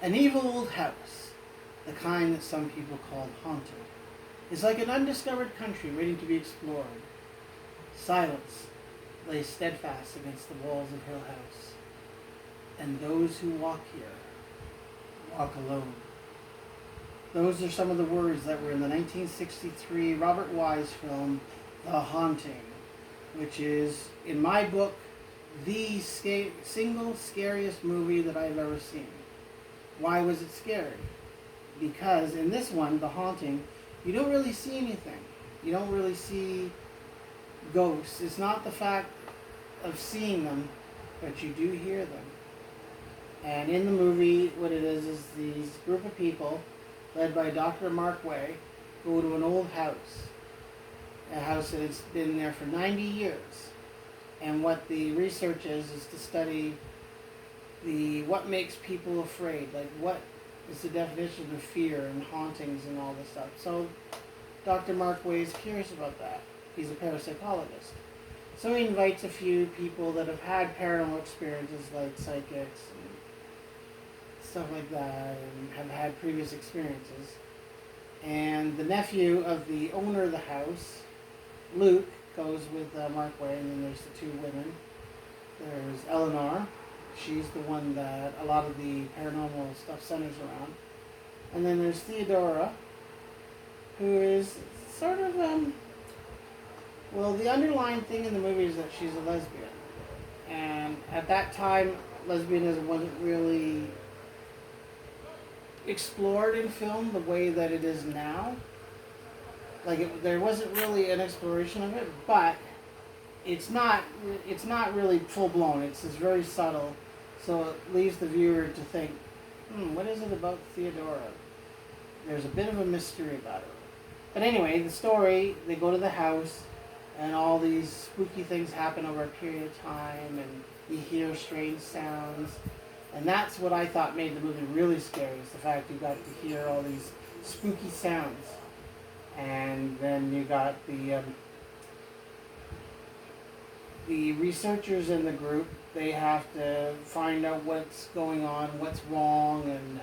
An evil old house, the kind that some people call haunted, is like an undiscovered country waiting to be explored. Silence lays steadfast against the walls of Hill House, and those who walk here walk alone. Those are some of the words that were in the 1963 Robert Wise film, The Haunting, which is, in my book, the single scariest movie that I've ever seen. Why was it scary? Because in this one, The Haunting, you don't really see anything. You don't really see ghosts. It's not the fact of seeing them, but you do hear them. And in the movie, what it is these group of people, led by Dr. Mark Way, go to an old house. A house that has been there for 90 years. And what the research is to study what makes people afraid, like what is the definition of fear and hauntings and all this stuff. So Dr. Mark Way is curious about that. He's a parapsychologist. So he invites a few people that have had paranormal experiences, like psychics and stuff like that, and have had previous experiences. And the nephew of the owner of the house, Luke, goes with Mark Way, and then there's the two women. There's Eleanor. She's the one that a lot of the paranormal stuff centers around. And then there's Theodora, who is sort of, well, the underlying thing in the movie is that she's a lesbian. And at that time, lesbianism wasn't really explored in film the way that it is now. There wasn't really an exploration of it, but it's not really full blown. It's very subtle, so it leaves the viewer to think, what is it about Theodora? There's a bit of a mystery about her. But anyway, the story, they go to the house, and all these spooky things happen over a period of time, and you hear strange sounds. And that's what I thought made the movie really scary, is the fact you got to hear all these spooky sounds. And then you got the researchers in the group, they have to find out what's going on, what's wrong, and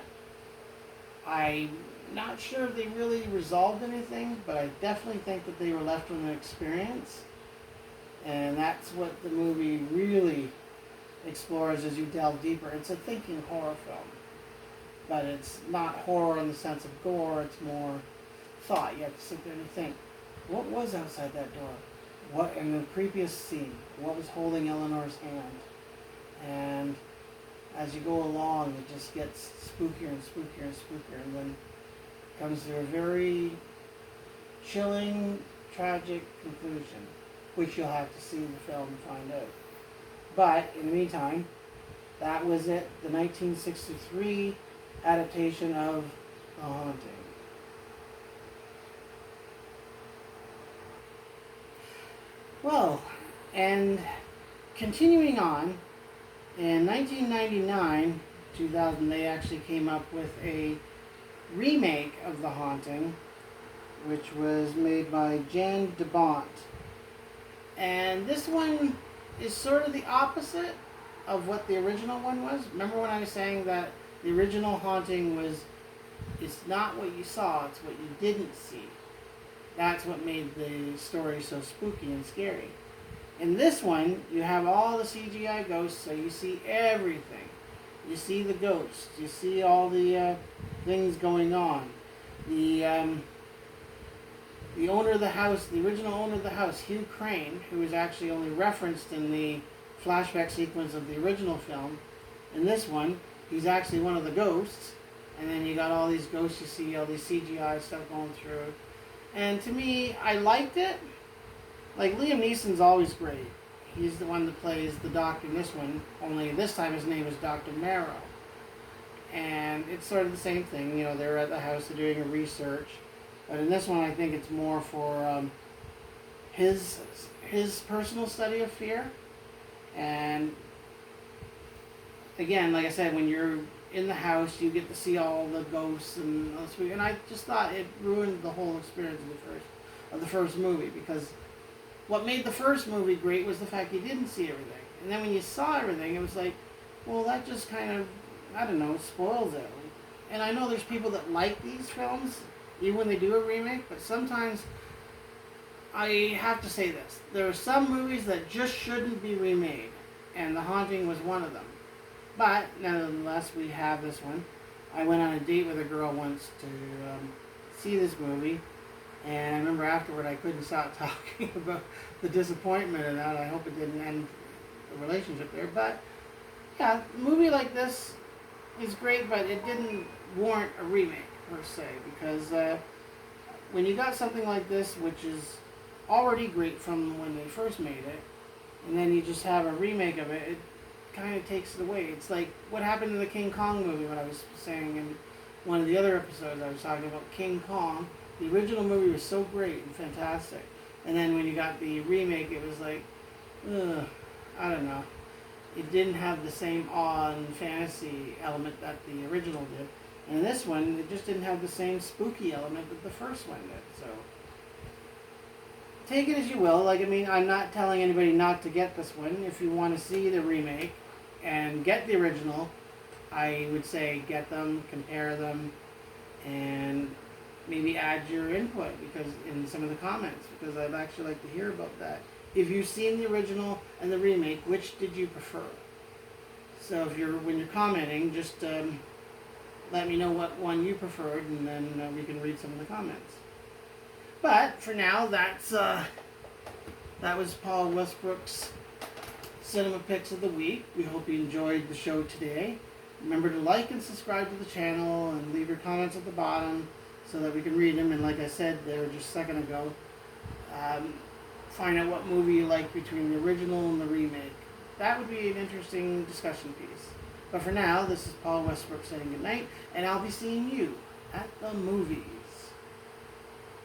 I'm not sure if they really resolved anything, but I definitely think that they were left with an experience. And that's what the movie really explores as you delve deeper. It's a thinking horror film, but it's not horror in the sense of gore, it's more thought. You have to sit there and think, what was outside that door? What in the creepiest scene? What was holding Eleanor's hand? And as you go along, it just gets spookier and spookier and spookier, and then comes to a very chilling, tragic conclusion, which you'll have to see the film and find out. But in the meantime, that was it. The 1963 adaptation of The Haunting. Well, and continuing on, in 1999, 2000, they actually came up with a remake of The Haunting, which was made by Jan de Bont. And this one is sort of the opposite of what the original one was. Remember when I was saying that the original Haunting was, it's not what you saw, it's what you didn't see. That's what made the story so spooky and scary. In this one, you have all the CGI ghosts, so you see everything. You see the ghosts. You see all the things going on. The owner of the house, the original owner of the house, Hugh Crane, who was actually only referenced in the flashback sequence of the original film. In this one, he's actually one of the ghosts. And then you got all these ghosts, you see all these CGI stuff going through. And to me, I liked it. Like, Liam Neeson's always great. He's the one that plays the doctor in this one, only this time his name is Dr. Marrow. And it's sort of the same thing, you know, they're at the house, they're doing a research. But in this one, I think it's more for his personal study of fear. And again, like I said, when you're in the house, you get to see all the ghosts and all this. And I just thought it ruined the whole experience of the first movie, because what made the first movie great was the fact you didn't see everything. And then when you saw everything, it was like, well, that just kind of I don't know, spoils it. And I know there's people that like these films, even when they do a remake, but sometimes I have to say this. There are some movies that just shouldn't be remade, and The Haunting was one of them. But, nonetheless, we have this one. I went on a date with a girl once to see this movie, and I remember afterward I couldn't stop talking about the disappointment of that. I hope it didn't end the relationship there. But, yeah, a movie like this is great, but it didn't warrant a remake, per se, because when you got something like this, which is already great from when they first made it, and then you just have a remake of it, it kind of takes it away. It's like what happened in the King Kong movie, what I was saying in one of the other episodes. I was talking about King Kong. The original movie was so great and fantastic, and then when you got the remake, it was like, ugh, I don't know. It didn't have the same awe and fantasy element that the original did. And in this one, it just didn't have the same spooky element that the first one did. So, take it as you will. Like, I mean, I'm not telling anybody not to get this one. If you want to see the remake and get the original, I would say get them, compare them, and maybe add your input because in some of the comments, because I'd actually like to hear about that. If you've seen the original and the remake, which did you prefer? So if when you're commenting, just let me know what one you preferred, and then we can read some of the comments. But for now, that was Paul Westbrook's Cinema Picks of the Week. We hope you enjoyed the show today. Remember to like and subscribe to the channel and leave your comments at the bottom so that we can read them. And like I said there just a second ago, find out what movie you like between the original and the remake. That would be an interesting discussion piece. But for now, this is Paul Westbrook saying goodnight, and I'll be seeing you at the movies.